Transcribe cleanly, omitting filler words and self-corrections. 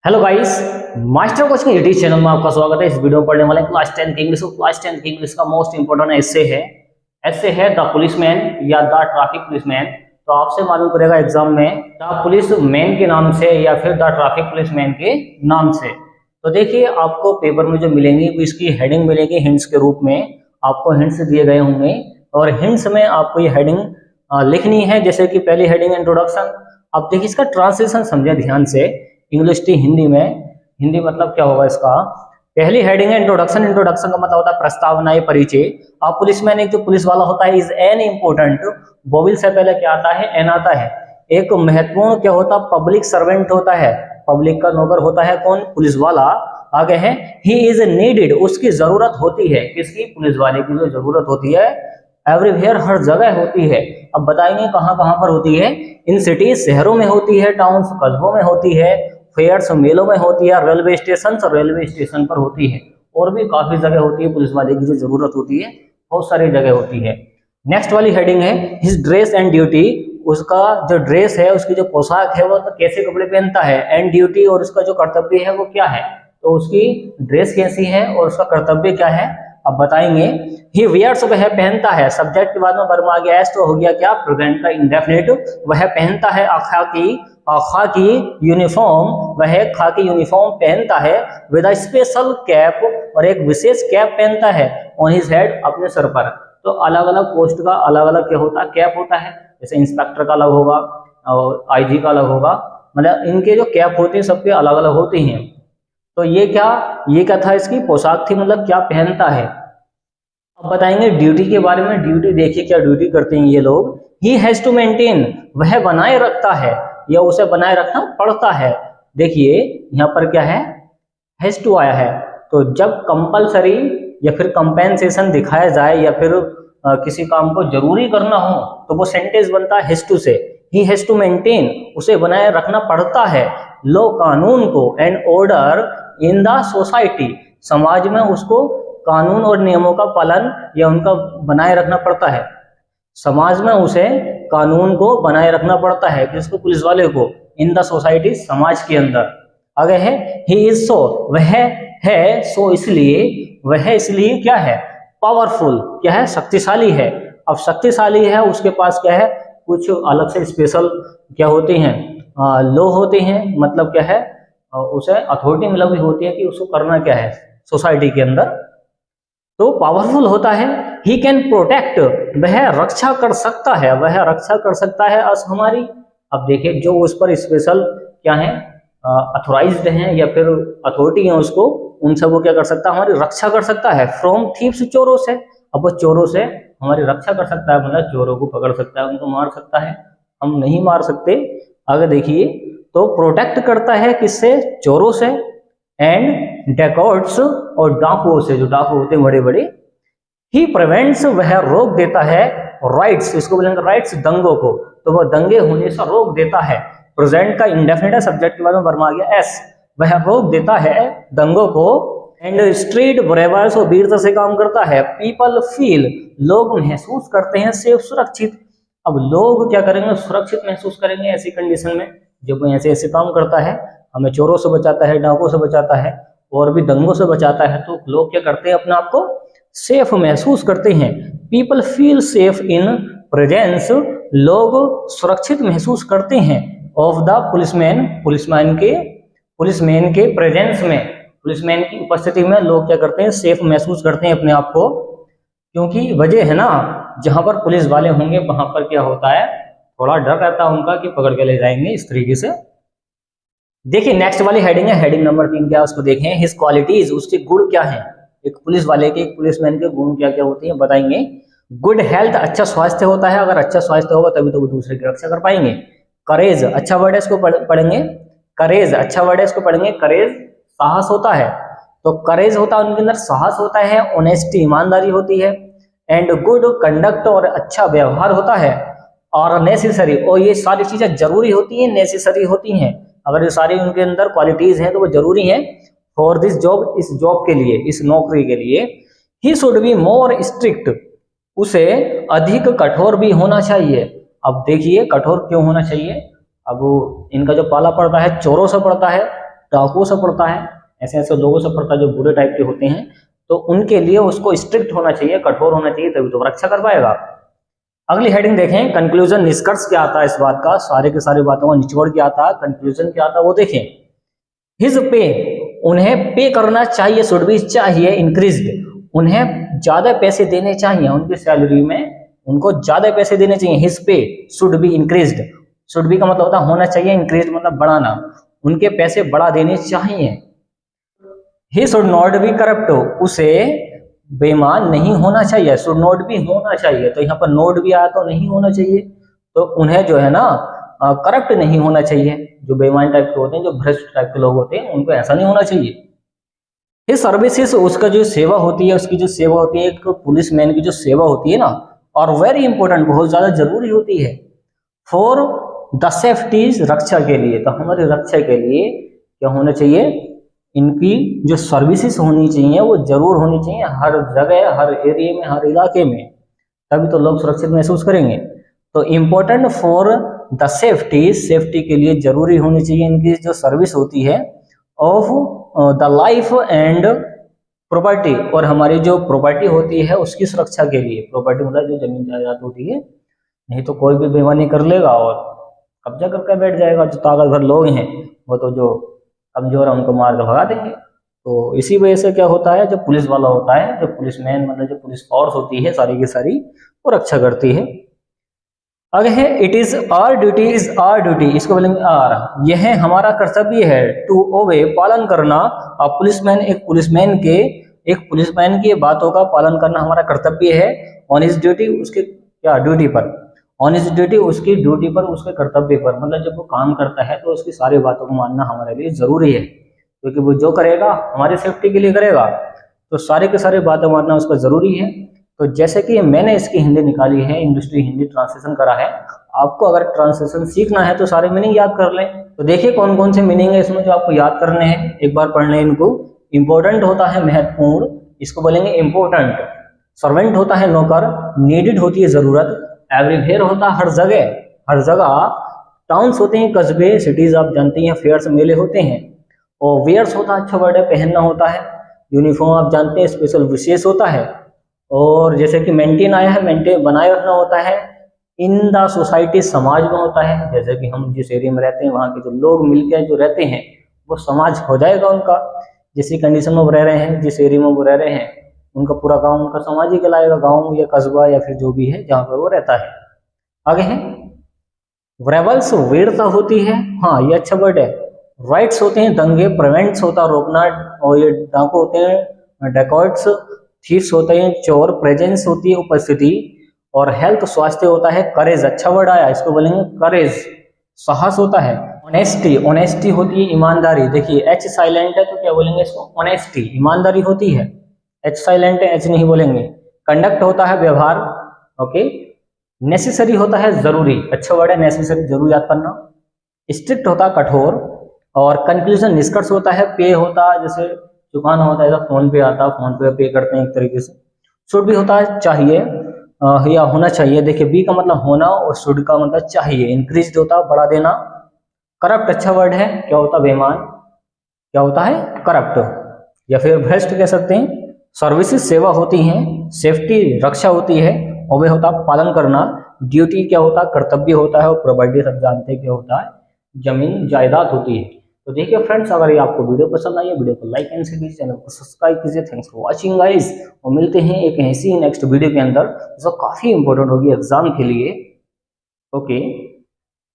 Hello guys, master coaching YouTube channel में आपका स्वागत है। इस वीडियो में पढ़ने वाले क्लास 10 की इंग्लिश। क्लास 10 की इंग्लिश का मोस्ट इंपोर्टेंट ऐसे है द पुलिसमैन या द ट्रैफिक पुलिसमैन। तो आपसे मालूम करेगा एग्जाम में द पुलिस मैन के नाम से या फिर द ट्रैफिक पुलिसमैन के नाम से। तो देखिए, आपको पेपर में जो मिलेंगी वो इसकी हेडिंग मिलेगी हिंट्स के रूप में। आपको हिंट्स दिए गए होंगे और हिंट्स में आपको ये हेडिंग लिखनी है। जैसे कि पहली हेडिंग इंट्रोडक्शन। अब देखिए, इसका ट्रांसलेशन समझे ध्यान से, इंग्लिश टू हिंदी में। हिंदी मतलब क्या होगा इसका? पहली हेडिंग है इंट्रोडक्शन। इंट्रोडक्शन का मतलब होता है प्रस्तावना या परिचय। अब पुलिसमैन एक जो पुलिस वाला होता है इज एन इम्पोर्टेंट, वोवेल से पहले क्या आता है? एन आता है। एक महत्वपूर्ण क्या होता है? पब्लिक सर्वेंट होता है, पब्लिक का नौकर होता है कौन? पुलिस वाला। आगे है ही इज नीडेड, उसकी जरूरत होती है। किसकी? पुलिस वाले की जो जरूरत होती है एवरीवेयर, हर जगह होती है। अब बताएंगे कहां कहां पर होती है। इन सिटीज, शहरों में होती है, टाउन्स, कस्बों में होती है, फेयर्स, मेलों में होती है, रेलवे स्टेशन पर होती है, और भी काफी जगह होती है। पुलिस वाले की जो जरूरत होती है बहुत सारी जगह होती है। नेक्स्ट वाली हेडिंग है हिज ड्रेस एंड ड्यूटी। उसका जो ड्रेस है, उसकी जो पोशाक है, वो तो कैसे कपड़े पहनता है, एंड ड्यूटी, और उसका जो कर्तव्य है वो क्या है। तो उसकी ड्रेस कैसी है और उसका कर्तव्य क्या है, अब बताएंगे। ही वियर्स, वह पहनता है। सब्जेक्ट के बाद में वर्ब आ गया एस, तो हो गया क्या? प्रेजेंट का इंडेफिनिट। वह पहनता है खाकी यूनिफॉर्म, वह खाकी यूनिफॉर्म पहनता है विद अ स्पेशल कैप, और एक विशेष कैप पहनता है ऑन हिज हेड, अपने सर पर। तो अलग अलग पोस्ट का अलग अलग क्या होता है? कैप होता है। जैसे इंस्पेक्टर का अलग होगा और आईजी का अलग होगा, मतलब इनके जो कैप होते हैं सबके अलग अलग होते हैं। तो ये क्या था? इसकी पोशाक थी, मतलब क्या पहनता है। अब बताएंगे ड्यूटी के बारे में। ड्यूटी देखिए क्या ड्यूटी करते हैं ये लोग। ही हैज टू मेंटेन, वह बनाए रखता है या उसे बनाए रखना पड़ता है। देखिए यहाँ पर क्या है? हैज टू आया है। तो जब कंपलसरी या फिर कंपेंसेशन दिखाया जाए या फिर किसी काम को जरूरी करना हो तो वो सेंटेंस बनता है हैज टू से। ही हैज टू मेंटेन, उसे बनाए रखना पड़ता है, लॉ, कानून को, and order in the society, समाज में उसको कानून और नियमों का पालन या उनका बनाए रखना पड़ता है। समाज में उसे कानून को बनाए रखना पड़ता है, किसको? पुलिस वाले को। इन द सोसाइटी, समाज के अंदर। आगे है ही इज सो, वह है सो इसलिए, वह इसलिए क्या है? पावरफुल, क्या है? शक्तिशाली है। अब शक्तिशाली है, उसके पास क्या है? कुछ अलग से स्पेशल क्या होते हैं? लॉ होते हैं, मतलब क्या है? उसे अथॉरिटी मिली हुई होती है कि उसको करना क्या है सोसाइटी के अंदर। तो पावरफुल होता है। ही कैन प्रोटेक्ट, वह रक्षा कर सकता है, वह रक्षा कर सकता है अस, हमारी। अब देखिए जो उस पर स्पेशल क्या है, अथोराइज्ड हैं या फिर अथॉरिटी है उसको, उनसे वो क्या कर सकता है? हमारी रक्षा कर सकता है। फ्रॉम थीव्स, चोरों से। अब वो चोरों से हमारी रक्षा कर सकता है, मतलब चोरों को पकड़ सकता है, उनको मार सकता है। हम नहीं मार सकते। आगे देखिए, तो प्रोटेक्ट करता है किससे? चोरों से। एंड डेकॉर्ड्स, और डाकुओं से, जो डाकू होते हैं बड़े बड़े। ही प्रिवेंट्स, वह रोक देता है, राइट्स, इसको बोलेंगे राइट्स, दंगों को। तो वह दंगे होने से रोक देता है। प्रेजेंट का इंडेफिनिट है, सब्जेक्ट के बाद में वर्ब आ गया एस। वह रोक देता है दंगों को। एंड स्ट्रीट ब्रेवर्स, वो वीरता से काम करता है। पीपल फील, लोग महसूस करते हैं, सेफ, सुरक्षित। अब लोग क्या करेंगे? सुरक्षित महसूस करेंगे ऐसी कंडीशन में जब वो ऐसे ऐसे काम करता है। हमें चोरों से बचाता है, डाकुओं से बचाता है, और भी दंगों से बचाता है। तो लोग क्या करते हैं? अपने आप को सेफ महसूस करते हैं। People feel safe in presence, लोग सुरक्षित महसूस करते हैं ऑफ द पुलिसमैन, पुलिसमैन के प्रेजेंस में, पुलिसमैन की उपस्थिति में लोग क्या करते हैं? सेफ महसूस करते हैं अपने आप को। क्योंकि वजह है ना, जहां पर पुलिस वाले होंगे वहां पर क्या होता है? थोड़ा डर रहता है उनका कि पकड़ के ले जाएंगे, इस तरीके से। देखिए नेक्स्ट वाली हेडिंग है, हेडिंग नंबर 3 क्या है उसको देखें। हिज क्वालिटीज, उसके गुण क्या हैं। एक पुलिस वाले के, एक पुलिसमैन के गुण क्या क्या होते हैं बताएंगे। गुड हेल्थ, अच्छा स्वास्थ्य होता है। अगर अच्छा स्वास्थ्य होगा तभी तो वो दूसरे की रक्षा कर पाएंगे। करेज, अच्छा वर्ड है, इसको पढ़ेंगे। करेज, अच्छा वर्ड है, इसको पढ़ेंगे। करेज, साहस होता है। तो करेज होता है उनके अंदर, साहस होता है। ऑनेस्टी, ईमानदारी होती है। एंड गुड कंडक्ट, और अच्छा व्यवहार होता है। और नेसेसरी, और ये सारी चीजें जरूरी होती हैं, नेसेसरी होती हैं। अगर ये सारी उनके अंदर क्वालिटीज हैं तो वो जरूरी हैं फॉर दिस जॉब, इस जॉब के लिए, इस नौकरी के लिए। He should be more strict, उसे अधिक कठोर भी होना चाहिए। अब देखिए कठोर क्यों होना चाहिए। अब इनका जो पाला पड़ता है चोरों से पड़ता है, डाकुओं से पड़ता है, ऐसे ऐसे लोगों से पड़ता है जो बुरे टाइप के होते हैं, तो उनके लिए उसको स्ट्रिक्ट होना चाहिए, कठोर होना चाहिए, तभी तो रक्षा कर पाएगा। अगली हेडिंग देखें, कंक्लूजन, निष्कर्ष क्या आता है इस बात का, सारे के सारी बातों का निचोड़ क्या आता है, कंक्लूजन क्या आता है वो देखें। हिज पे, उन्हें पे करना चाहिए, शुड बी चाहिए, इंक्रीज्ड, उन्हें ज्यादा पैसे देने चाहिए, उनकी सैलरी में उनको ज्यादा पैसे देने चाहिए। His pay should be increased, should be का मतलब होता है होना चाहिए, इंक्रीज मतलब बढ़ाना, उनके पैसे बढ़ा देने चाहिए। He should not be corrupt, उसे बेईमान नहीं होना चाहिए, शुड नॉट बी होना चाहिए, तो यहाँ पर नोट भी आया तो नहीं होना चाहिए, तो उन्हें जो है ना करप्ट नहीं होना चाहिए, जो बेईमान टाइप के होते हैं, जो भ्रष्ट टाइप के लोग होते हैं, उनको ऐसा नहीं होना चाहिए। ये सर्विसेज, उसका जो सेवा होती है, उसकी जो सेवा होती है, एक पुलिसमैन की जो सेवा होती है ना, और वेरी इंपॉर्टेंट, बहुत ज्यादा जरूरी होती है, फॉर द सेफ्टीज, रक्षा के लिए, तो हमारी रक्षा के लिए क्या होना चाहिए, इनकी जो सर्विसेज होनी चाहिए वो जरूर होनी चाहिए, हर जगह, हर एरिया में, हर इलाके में, तभी तो लोग सुरक्षित महसूस करेंगे। तो important for the safety, safety के लिए जरूरी होनी चाहिए इनकी जो सर्विस होती है, of the life and property, और हमारी जो प्रॉपर्टी होती है उसकी सुरक्षा के लिए, प्रॉपर्टी मतलब जो जमीन जायदाद होती है, नहीं तो कोई भी बेईमानी कर लेगा और कब्जा करके बैठ जाएगा, जो ताकतवर लोग हैं वो तो जो कमजोर है उनको मार कर भगा देंगे। तो इसी वजह से क्या होता है, जो पुलिस वाला होता है, जो पुलिसमैन मतलब जो पुलिस फोर्स होती है सारी की सारी, वो रक्षा करती है। आगे है, it is our duty, is our duty, इसको बोलेंगे आर, यह हमारा कर्तव्य है, टू ओबे, पालन करना, अ पुलिसमैन, एक पुलिसमैन की बातों का पालन करना हमारा कर्तव्य है, ऑन हिज ड्यूटी, उसके क्या ड्यूटी पर, ऑन हिज ड्यूटी, उसकी ड्यूटी पर, उसके कर्तव्य पर, मतलब जब वो काम करता है तो उसकी सारी बातों को मानना हमारे लिए जरूरी है, क्योंकि वो जो करेगा हमारी सेफ्टी के लिए करेगा, तो सारे के सारे बातें मानना उसका जरूरी है। तो जैसे कि मैंने इसकी हिंदी निकाली है, इंग्लिश टू हिंदी ट्रांसलेशन करा है, आपको अगर ट्रांसलेशन सीखना है तो सारे मीनिंग याद कर लें। तो देखिए कौन कौन से मीनिंग है इसमें जो आपको याद करने हैं, एक बार पढ़ लें इनको। इंपॉर्टेंट होता है महत्वपूर्ण, इसको बोलेंगे इंपॉर्टेंट। सर्वेंट होता है नौकर, नीडेड होती है जरूरत, एवरीवेयर होता है हर जगह, हर जगह। टाउन्स होते हैं कस्बे, सिटीज आप जानते हैं, फेयर्स मेले होते हैं। और वेयर्स होता है, अच्छा वर्ड है, पहनना होता है। यूनिफॉर्म आप जानते हैं, स्पेशल विशेष होता है। और जैसे कि मेंटेन आया है, मेंटेन बनाए रखना होता है। इन द सोसाइटी, समाज में होता है, जैसे कि हम जिस एरिया में रहते हैं वहाँ के जो लोग मिलकर जो रहते हैं वो समाज हो जाएगा उनका, जिस कंडीशन में वो रह रहे हैं, जिस एरिया में वो रह रहे हैं, उनका पूरा गांव उनका समाज ही कहलाएगा, गांव या कस्बा या फिर जो भी है जहाँ पर वो रहता है। आगे है, रेबल्स, वीरता होती है, हाँ ये अच्छा वर्ड है। राइट्स होते हैं दंगे, प्रिवेंट्स होता है रोकना, और ये डाकू होते हैं डेकॉइट्स, थीव्स होते हैं चोर, प्रेजेंस होती है उपस्थिति, और हेल्थ स्वास्थ्य होता है। करेज, अच्छा वर्ड आया, इसको बोलेंगे करेज, साहस होता है। ऑनेस्टी, ऑनेस्टी होती है ईमानदारी, देखिए एच साइलेंट है तो क्या बोलेंगे इसको, ऑनेस्टी, ईमानदारी होती है। एच साइलेंट है, एच नहीं बोलेंगे। कंडक्ट होता है व्यवहार, ओके। नेसेसरी होता है जरूरी, अच्छा वर्ड है नेसेसरी, जरूर याद करना। स्ट्रिक्ट होता है कठोर, और कंक्लूजन, निष्कर्ष होता है। पे होता है जैसे चुकाना होता है, फोन पे आता है, फोन पे करते हैं एक तरीके से। शुड भी होता है चाहिए या होना चाहिए, देखिए बी का मतलब होना और शुड का मतलब चाहिए। इंक्रीज होता है बढ़ा देना। करप्ट, अच्छा वर्ड है, क्या होता है बेईमान, क्या होता है करप्ट, या फिर भ्रष्ट कह सकते हैं। सर्विसेज, सेवा होती हैं। सेफ्टी, रक्षा होती है। ओबे होता है पालन करना। ड्यूटी क्या होता है, कर्तव्य होता है। और प्रॉपर्टी सब जानते हैं क्या होता है, जमीन जायदाद होती है। तो देखिए फ्रेंड्स, अगर ये आपको वीडियो पसंद आई है, वीडियो को लाइक एंड शेयर कीजिए, चैनल को सब्सक्राइब कीजिए। थैंक्स फॉर वाचिंग गाइस, और मिलते हैं एक ऐसी नेक्स्ट वीडियो के अंदर जो काफी इंपॉर्टेंट होगी एग्जाम के लिए। ओके।